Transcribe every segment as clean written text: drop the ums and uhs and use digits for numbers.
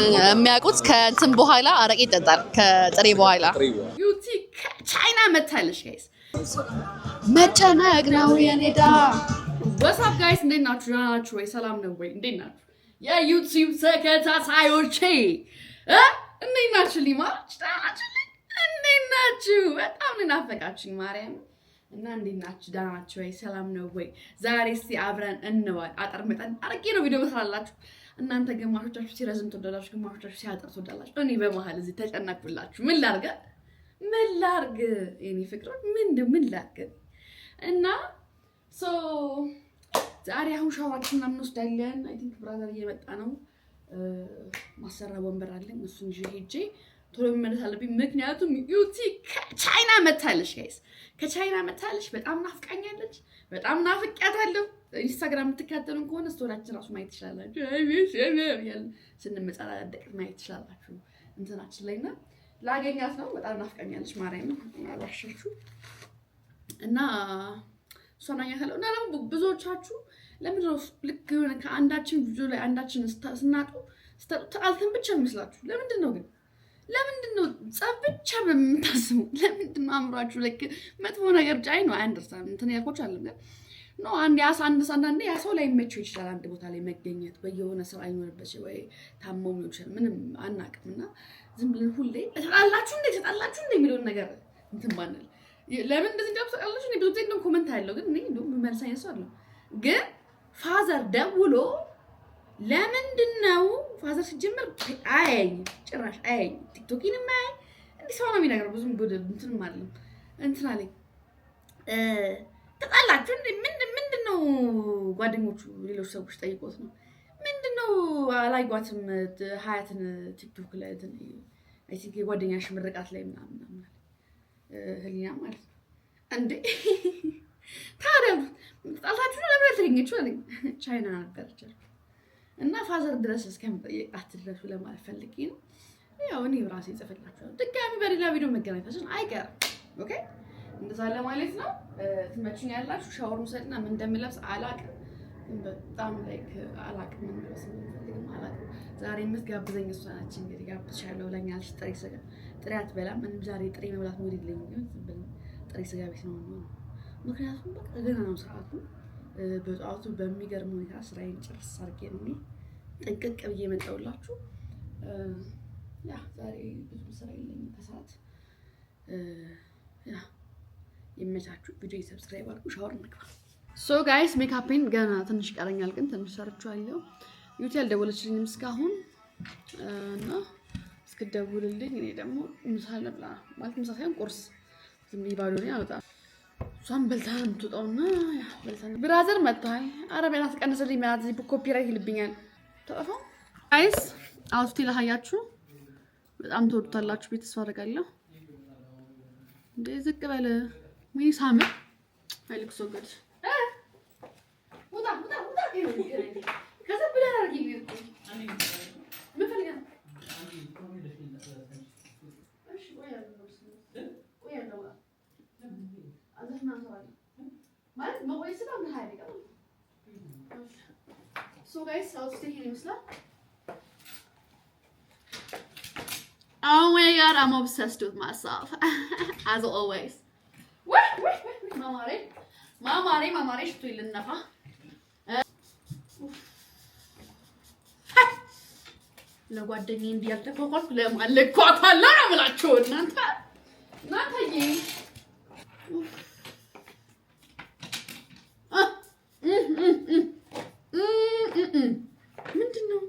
የሚያውቁት ከእንትን በኋላ አረቄ ይጠጣል ከጥሬ በኋላ ዩቲ ቻይና መታለሽ ጋይስ መጨነቅ ነው የኔዳ ወሳብ ጋይስ እንዴት ናችሁ ናችሁ ወይ ሰላም ነው ወይ እንዴት ናችሁ የዩቲዩብ ተከታታዮቼ እንዴት ናችሁ ሊማች እንዴት ናችሁ በጣም እናፈቃችሁኝ ማርያም እና እንዴት ናችሁ ደህና ናችሁ ወይ ሰላም ነው ወይ ዛሬ እስቲ አብረን እንዋል አጠር መጠን አረቄ ነው ቪዲዮ መስራላችሁ እናንተ ግማሾቻችሁ ሲረዝም ተወዳላችሁ ግማሾቻችሁ ሲያጠር ተወዳላችሁ እኔ በመሃል እዚህ ተጨናቅኩላችሁ ምን ላርግ እኔ ፍቅሮች ምን ላርግ እና ሶ ዛሬ አሁን ሻወራችንን እንወስዳለን አይ ቲንክ ብራዘር እየመጣ ነው ማሰራ ወንበር አለኝ እሱን ይዤ ሄጄ ቶሎ መመለስ አለብኝ ምክንያቱም ዩቲ ከቻይና መታለሽ ጋይስ ከቻይና መታለሽ በጣም ናፍቃኛለች በጣም ናፍቂያታለሁ ኢንስታግራም የምትከታተሉን ከሆነ ስቶሪያችን ራሱ ማየት ትችላላችሁ ያል ስንመጻደቅ ማየት ትችላላችሁ እንትናችን ላይና ላገኛት ነው በጣም ናፍቃኛለች ማርያም አላሻችሁ እና ሶናኛ ካለው እና ደግሞ ብዙዎቻችሁ ለምን ነው ልክ የሆነ ከአንዳችን ቪዲዮ ላይ አንዳችን ስናጡ ተጣልተን ብቻ መስላችሁ ለምንድን ነው ጸብ ብቻ በመታሰቡ ለምንድን ነው አምራችሁ ለክ መጥፎ ነገር ጃይ ነው አንደርስታንድ እንትን ያቆች አለ ነው አንድ አንዳንዴ ያ ሰው ላይ መቼው ይችላል አንድ ቦታ ላይ መገኘት በየሆነ ሰው አይኖርበት ወይ ታሞም ይችላል ምንም አናቅምና ዝም ብለን ሁሌ ተጣላችሁ እንደ የሚሉን ነገር እንትን ባንል ለምን እንደዚህ ተጣላችሁ እንደ ብዙ ጊዜ ኮሜንት አለው ግን እኔ እንደውም መልስ አይነሳለሁ ግን ፋዘር ደውሎ ለምንድነው ፋዘር ሲጀምር ጭራሽ ቲክቶክን ማይ እንዴ ሰው ነው የሚናገረው ብዙም እንትን ማለት እንትን አለኝ ተጣላችሁ ምንድነው ጓደኞቹ ሌሎች ሰዎች ጠይቆት ነው ምንድነው አላይጓትም ሀያትን ቲክቶክ ላይ አይ ቲንክ ጓደኛሽ ምርቃት ላይ ምናምን ህሊና ማለት ነው እንዴ ታዲያ ተጣላችሁ ለምን ተገኘችሁ አለኝ ቻይና ነበረች እና ፋዘር ድረስ እስከምጠይቃት ድረስ ለማለት ፈልጌ ነው ያው እኔ ራሴ ጽፈላችኋለሁ ድጋሚ በሌላ ቪዲዮ መገናኘታችን አይቀርም ኦኬ እንደዛ ለማለት ነው ትመችኝ ያላችሁ ሻወር ሙሰድና ምን እንደምለብስ አላቅም በጣም ላይክ አላቅም ምን እንደምለብስ አላቅም ዛሬ የምትጋብዘኝ እሷ ናች እንግዲህ ጋብዝሻለሁ ብላኛለች ጥሬ ስጋ ጥሬ አትበላም ምንም ዛሬ ጥሬ መብላት ሙድ የለኝም ጥሬ ስጋ ቤት ነው ምክንያቱም በቃ ገና ነው ሰዓቱ በጧቱ በሚገርም ሁኔታ ስራዬን ጨርስ አድርጌ ነው ጥንቅቅ ብዬ መጣሁላችሁ ያ ዛሬ ብዙ ስራ የለኝም ከሰዓት ያ ይመቻችሁ ቪዲዮ ሰብስክራይብ አድርጉ ሻወር እንግባ ሶ ጋይስ ሜካፕን ገና ትንሽ ይቀረኛል ግን ትንሽ ሰርቻለሁ ዩቲ አልደወለችልኝም እስካሁን እና እስክደውልልኝ እኔ ደግሞ ምሳ ልብላ ማለት ምሳ ሳይሆን ቁርስ ዝም ብዬ ባዶ ነኝ አልወጣም ሷን በልታ የምትወጣውና ያ በልታ ብራዘር መጥቷል አረበና ተቀነሰልኝ ማለት ነው ኮፒራይት ይልብኛል ተጠፋው ጋይስ አውስቲ ለሃያችሁ በጣም ተወዱታላችሁ ቤት ተስፋ አደርጋለሁ እንዴ ዝቅ በለ ምን ሳመ አይልክ ሶ ጉድ ሙታ ከዛ ብላ አርጊ ምን ፈልጋ እሺ ወይ ያለው ማለት መቆየት ነው ምን ሀይል ይቀር ሶ ጋይስ አውት ስቴክ ይመስላል Oh my god, I'm obsessed with myself as always. Wait. Mama, ሽቶ ይልነፋ ለጓደኛዬ እንዲያልተቆቆልኩ ለማለቋቋላ አምላችሁ እናንተዬ ምንድነው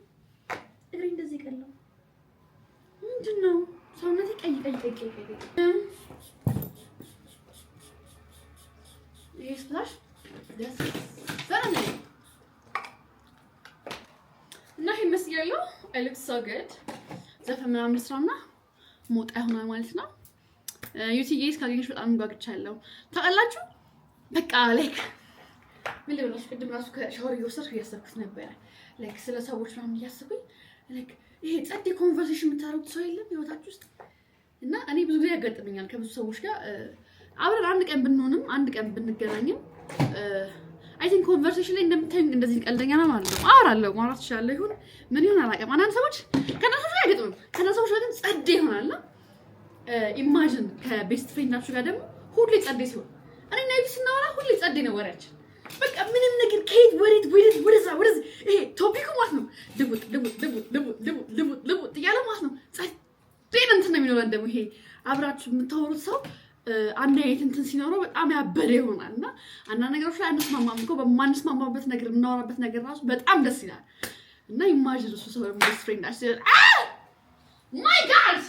እግሬ እንደዚህ ቀላው ምንድነው ሰውነቴ ቀይ ይስላሽ ደስ ዘራኔ እና ይመስያለሁ I look so good ዘፈን ምናምን ስራና ሞጣ ይሆናል ማለት ነው ዩቲጌስ ካገኘሽ በጣም ጓግቻለሁ ታውቃላችሁ በቃ ላይክ ምን ልበላሽ ቅድም ራሱ ከሻወር እየወሰድኩ እያሰብኩት ነበር ላይክ ስለ ሰዎች ምናምን እያሰብኩኝ ላይክ ይሄ ጸዴ ኮንቨርሴሽን የምታረጉት ሰው የለም ህይወታችሁ ውስጥ እና እኔ ብዙ ጊዜ ያጋጥመኛል ከብዙ ሰዎች ጋር አብረን አንድ ቀን ብንሆንም አንድ ቀን ብንገናኝም አይ ቲንክ ኮንቨርሴሽን ላይ እንደምታዩኝ እንደዚህ ቀልደኛ ነው ማለት ነው። አወራለሁ ማውራት ይችላል ይሁን ምን ይሁን አላውቅም። አንዳንድ ሰዎች ከእናንተ ጋር አይገጥምም። ከእናንተ ሰዎች ጋር ግን ጸዴ ይሆናል። ኢማጂን ከቤስት ፍሬንዳችሁ ጋር ደግሞ ሁሌ ጸዴ ሲሆን እኔ እና ይብስ ስናወራ ሁሌ ጸዴ ነው ወሬያችን። በቃ ምንም ነገር ከየት ወደዛ ይሄ ቶፒኩ ማለት ነው ልቡጥ እያለ ማለት ነው። ጸዴ እንትን ነው የሚኖረን ደግሞ ይሄ አብራችሁ የምታወሩት ሰው አንድ አይነት እንትን ሲኖረው በጣም ያበደ ይሆናል እና አንዳንድ ነገሮች ላይ አንስማማም እኮ በማንስማማበት ነገር የምናወራበት ነገር ራሱ በጣም ደስ ይላል እና ኢማጂን እሱ ሰው ቤስት ፍሬንዳችሁ ማይ ጋድ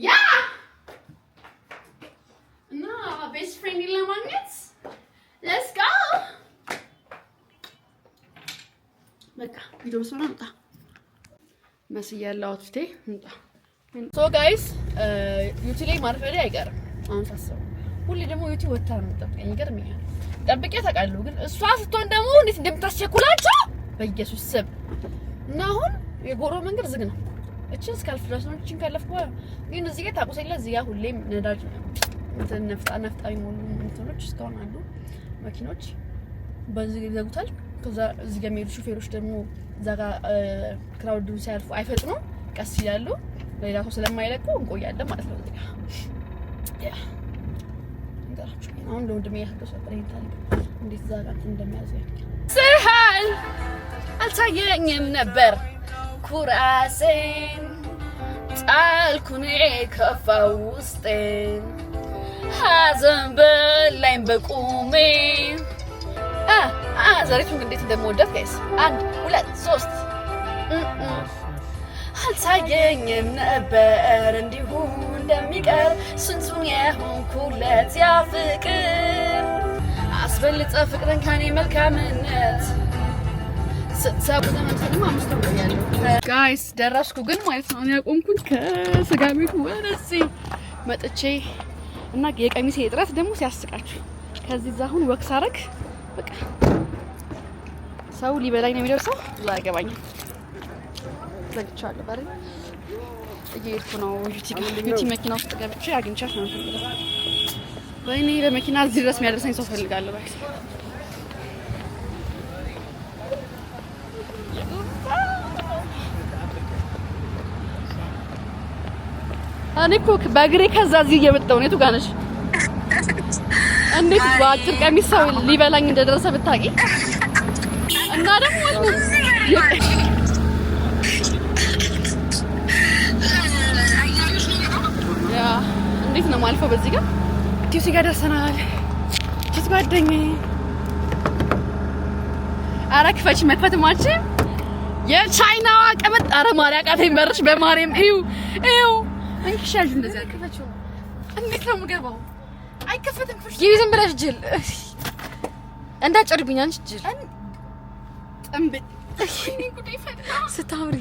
ያ እና ቤስት ፍሬንድ ለማግኘት ሌትስ ጎ በቃ ቪዲዮ ሰራ እንጣ መስያለው አውጥቴ እንጣ ሶ ጋይስ ዩቲ ላይ ማርፈዴ አይቀርም አሁን ሳስበው ሁሌ ደግሞ ዩቲ ወጣ ነው የምጠብቀኝ ይገርምኛል ጠብቄ ታውቃለሁ ግን እሷ ስትሆን ደግሞ እንዴት እንደምታስቸኩላቸው በኢየሱስ ስም እና አሁን የጎሮ መንገድ ዝግ ነው እቺን ስካልፍ ድረስ ነው እቺን ካለፍኩ ግን እዚህ ጋር ታቆሰለ እዚህ ጋር ሁሌም ነዳጅ እንትን ነፍጣ ይሞሉ እንትኖች እስካሁን አሉ መኪኖች በዚህ ይዘጉታል ከዛ እዚህ ጋር የሚሄዱ ሹፌሮች ደግሞ እዛ ጋር ክራውዱን ሲያልፉ አይፈጥኑ ቀስ ይላሉ ሌላ ሰው ስለማይለቁ እንቆያለን ማለት ነው እዚህ ጋር ያ እንጋራችሁ አሁን ለወንድሜ ያስደሰተኝ ታሪክ እንዴት እዛ ጋር እንደሚያዘኝ ስህል አልታየኝም ነበር ኩራሴን ጣልኩኔ ከፋው ውስጤን ሐዘን በላይም በቁሜ ዛሬቱን እንዴት እንደምወዳት ጋይስ 1 2 3 አልታየኝም ነበር እንዲሁ እንደሚቀር ስንቱን የሆንኩለት ያ ፍቅር አስበልጠ ፍቅርን ከኔ መልካምነት ስትሰቡ ተመልሰንም አምስተውኛለሁ ጋይስ ደረስኩ ግን ማለት ነው እኔ ያቆምኩት ከስጋ ቤቱ ወደዚህ መጥቼ እና የቀሚሴ እጥረት ደግሞ ሲያስቃችሁ ከዚህ ዛሁን ወክስ አረግ በቃ ሰው ሊበላኝ ነው የሚደርሰው ላይገባኝ ዘግቻለሁ ባሪ እየሄድኩ ነው ዩቲ መኪና ውስጥ ገብቼ አግኝቻት ነው እንትን ወይኔ በመኪና እዚህ ድረስ የሚያደርሰኝ ሰው ፈልጋለሁ ባይ እኔ እኮ በእግሬ ከዛ እዚህ እየመጣሁ ነው የቱ ጋር ነሽ እንዴት በአጭር ቀሚስ ሰው ሊበላኝ እንደደረሰ ብታውቂ እና ደግሞ ያ እንዴት ነው ማልፈው በዚህ ጋር ቲዩሲ ጋር ደርሰናል ቲዩሲ ጓደኛዬ አረክፈች መክፈት ማች የቻይናዋ ቀመጥ አረ ማርያ ቃተኝ በርሽ በማርያም እዩ እንክሻጅ እንደዚህ አልከፈችው እንዴት ነው የምገባው አይከፈትም ፍሽ ይይ ዝም ብለሽ ጅል እንዳጨርጉኝ አንቺ ጅል ጥምብ እኔ ጉዴ ፈታ ስታውሪ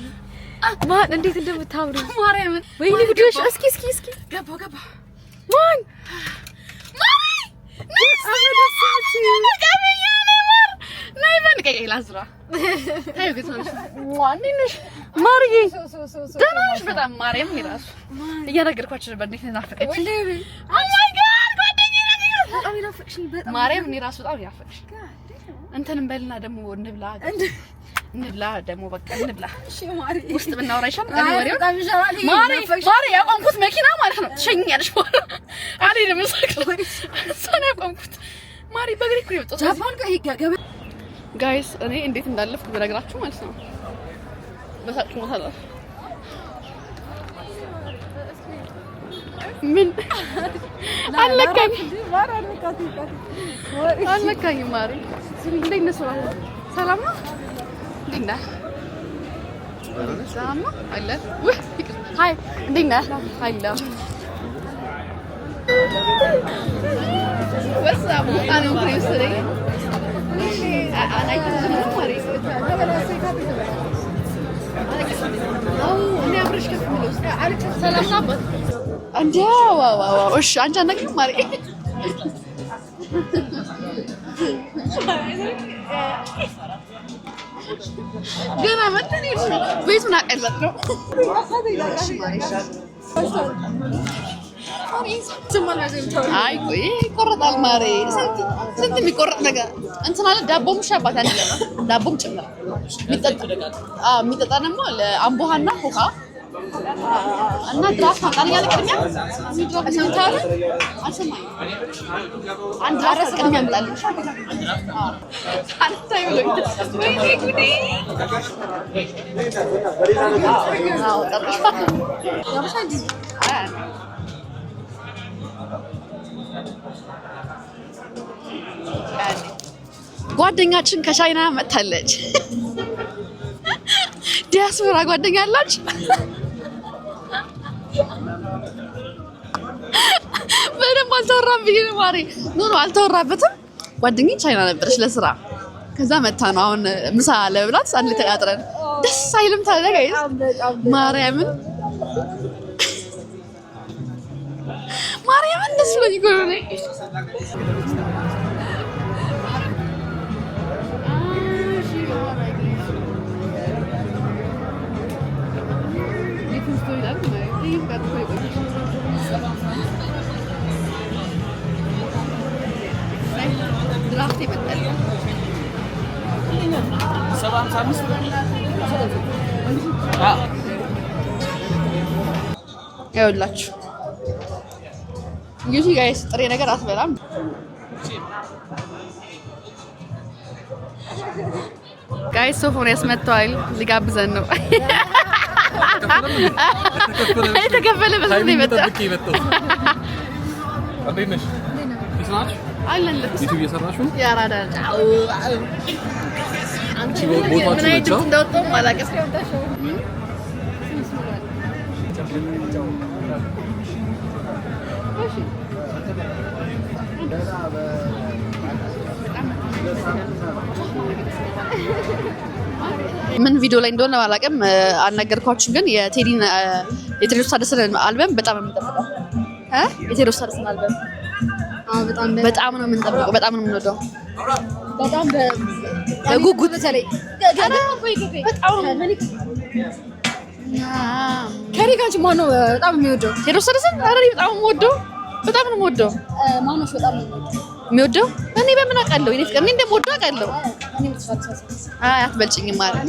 ማን እንዴት እንደምታውሪ ማርያም ወይኔ ጉዴሽ እስኪ ገባ ማን ላዝራ ታዩ ግጥሞች ዋንኒሽ ማርዬ ደናሽ በጣም ማርያም ይራሱ እያነገርኳችሁ ነበር እንዴት ናፈቀች ኦ ማይ ጋድ ጓደኛዬ ነኝ በጣም ይናፈቅሽኝ በጣም ማርያም እኔ ራሱ በጣም ያፈቅሽ እንተንም በልና ደግሞ እንብላ ደግሞ በቃ እንብላ እሺ ማሪ ውስጥ ብናወራ ይሻላል እኔ ወሬው በጣም ይሻላል ማሪ ያቆምኩት መኪና ማለት ነው ትሸኛለሽ አልሄድም እሷን ያቆምኩት ማሪ በእግሬ እኮ ይወጣ ጃፓን ጋር ይጋገበ ጋይስ እኔ እንዴት እንዳለፍኩ ብነግራችሁ ማለት ነው በሳቅ ሞታላ ምን አለካኝ ማሪ እንዴት ነሽ ሰላም ነው እንዴት ነህ ሰላም ነው አለ ሃይ እንዴት ነህ አለ ወሳሙ አኑ ክሬስሪ I like it ማሪ እኔ አብረሽ ከፍሉስ ሰላም ነው እንዴ ዋው እሺ አንቺ አነግሪኝ ማሪ ገና መጥተን ቤቱን አቀለጥ ነው አይ ቆይ ይቆረጣል ማሬ ስንት የሚቆረጥ ነገር እንትን አለ ዳቦም ሻባት አለ ዳቦም ጭምር የሚጠጣ ደግሞ ለአምቦሃና ኮካ እና ድራፍት አጣልኛ ለቅድሚያ አሰምታለ አሰማኝ አንድ ድራፍት ቅድሚያ አምጣልኝ አልታይ ወይ ጉዴ አዎ ጠብቅ ያምሻጂ ጓደኛችን ከቻይና መጣለች ዲያስፖራ ጓደኛ አላችሁ ምንም አልተወራም ብዬ ነው ማሬ ኖ አልተወራበትም ጓደኛዬ ቻይና ነበረች ለስራ ከዛ መጣ ነው አሁን ምሳ ለብላት አንድ ተቃጥረን ደስ አይልም ታዲያ ጋይስ ማርያምን ደስ ብሎኝ እኮ ነው ድራፍት ይመጣል 755 ይኸውላችሁ እንግዲህ ጋይስ ጥሬ ነገር አትበላም ጋይስ ሶፎንያስ መጥቷል ሊጋብዘን ነው የተከፈለ በስንት ይመጣ አቤነሽ ይስናች አይለለት ዩቲዩብ እየሰራችሁ ያራዳ አንቺ ቦታችሁ ነች እንደወጣው ማላቀስ ምን ቪዲዮ ላይ እንደሆነ ባላቀም አልነገርኳችሁም ግን የቴዎድሮስ ታደሰን አልበም በጣም ነው የምንጠብቀው የቴዎድሮስ ታደሰን አልበም በጣም ነው የምንጠብቀው በጣም ነው የምንወደው በጣም በጉጉት በተለይ በጣም ከሪጋንቺ ማነው በጣም የሚወደው ቴዎድሮስ ታደሰን አረሪ በጣም ነው የምወደው ማነው በጣም የሚወደው እኔ በምን አውቃለሁ እኔ ፍቅር እኔ እንደምወደው አውቃለሁ አይ አትበልጭኝም ማለት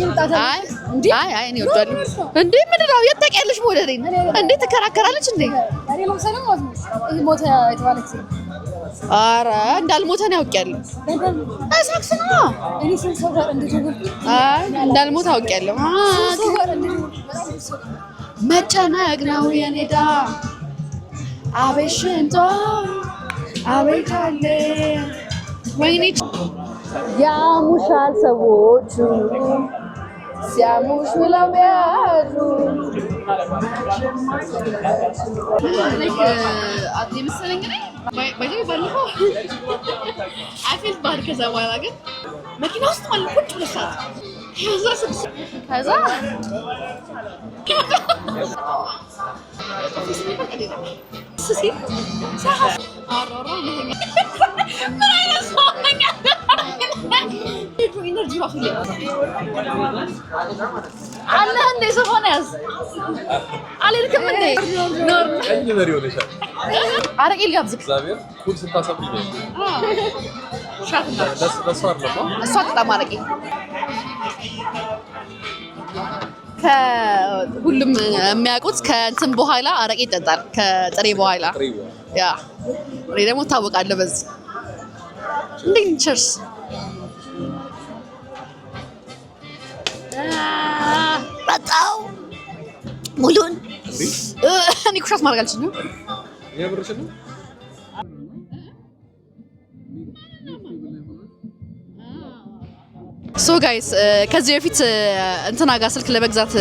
አይ እኔ ወደዋለሁ እንዴ ምንድነው የታውቂያለሽ ሞዴሬን እንዴ ተከራከራለች እንዴ እኔ ለምሳሌ ሞተ የተባለች አረ እንዳልሞተ ነው ያውቂያለሁ አሳክስ ነው እኔ ሰው ጋር እንደተወልኩ እንዳልሞተ አውቂያለሁ መጨነቅ ነው የኔዳ አበሽንቶ አቤታለ ወይኔ ያሙሻል ሰዎቹ ሲያሙሽ ብለው ቢያዙ አዲ መሰለኝ ነኝ ባለፈው አፊል ባር ከዛ በኋላ ግን መኪና ውስጥ ማለት ቁጭ ብለሻት ከዛ አላህ እንደ ሶፎንያስ አልልክም እንደ ኖር ቀኝ መሪ ሆነሻል አረቄ ልጋብዝክ እግዚአብሔር ኩል ስታሰብኝ ሻትና ደስ አርለማ እሷ በጣም አረቄ ከሁሉም የሚያውቁት ከእንትን በኋላ አረቄ ይጠጣል ከጥሬ በኋላ ያ እኔ ደግሞ ታወቃለሁ በዚህ እንዴ ቸርስ በጣው ሙሉን እኔ ኩሻት ማድረግ አልችልም የብርሽ ነው ሶ ጋይስ ከዚህ በፊት እንትና ጋር ስልክ ለመግዛት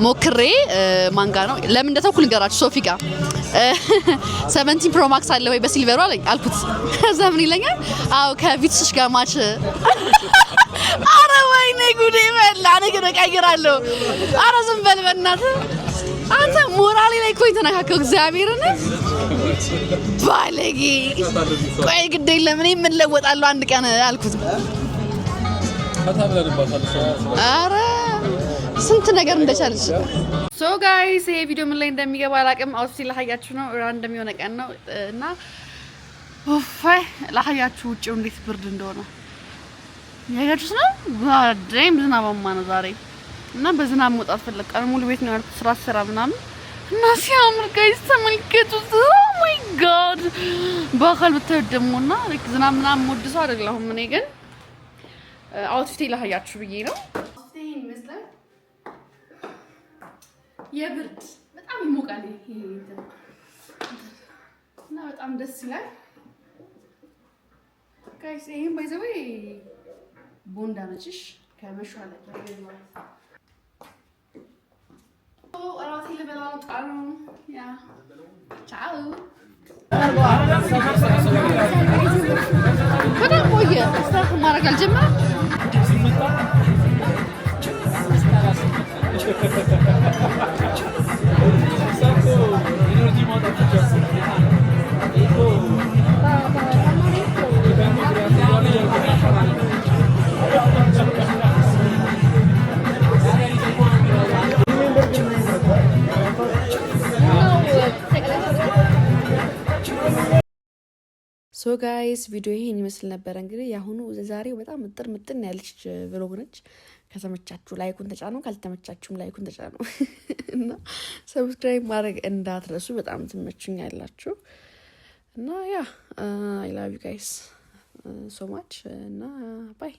ሞክሬ ማንጋ ነው ለምን እንደተውኩ ልንገራችሁ ሶፊ ጋር 17 ፕሮ ማክስ አለ ወይ በሲልቨሩ አለኝ አልኩት ከዛ ምን ይለኛል አው ከቪትስሽ ጋር ማች አረ ወይኔ ጉዴ በላ ነገር እቀይራለሁ አረ ዝም በል በእናትህ አንተ ሞራሌ ላይ እኮ የተነካከው እግዚአብሔርን ባለጌ ቆይ ግድ የለም እኔ ምን ለወጣለሁ አንድ ቀን አልኩት አረ ስንት ነገር እንደቻለች ሶ ጋይስ ይሄ ቪዲዮ ምን ላይ እንደሚገባ አላውቅም አውጥቼ ላሳያችሁ ነው እንደሚሆነ ቀን ነው እና ላሳያችሁ ውጪው እንዴት ብርድ እንደሆነ ያያችሁት ነው ዛሬም ዝናባማ ነው ዛሬ እና በዝናብ መውጣት ፈለቀ ሙሉ ቤት ነው ያልኩት ስራ ምናምን እና ሲያምር ጋይስ ተመልከቱት ኦ ማይ ጋድ በአካል ብትደሙና ዝናብ ምናምን ወድሶ አይደለም እኔ ግን አውጥቼ ላሳያችሁ ብዬ ነው ይሄን ይመስላል የብርድ በጣም ይሞቃል ይሄ እና በጣም ደስ ይላል ጋይስ ይሄን ባይ ዘ ዌይ ቦንዳ ነጭሽ ከመሻለ ያለው አራቲ ለበላው ጣሩ ያ ቻው በጣም ቆየ ስታፍ ማድረግ አልጀመረም ሶ ጋይስ ቪዲዮ ይሄን ይመስል ነበር እንግዲህ ያሁኑ ዛሬው በጣም ምጥን ያለች ብሎግ ነች ከተመቻችሁ ላይኩን ተጫኑ ካልተመቻችሁም ላይኩን ተጫኑ እና ሰብስክራይብ ማድረግ እንዳትረሱ በጣም ትመቹኛላችሁ እና ያ አይ ላቭ ዩ ጋይስ ሶ ማች እና ባይ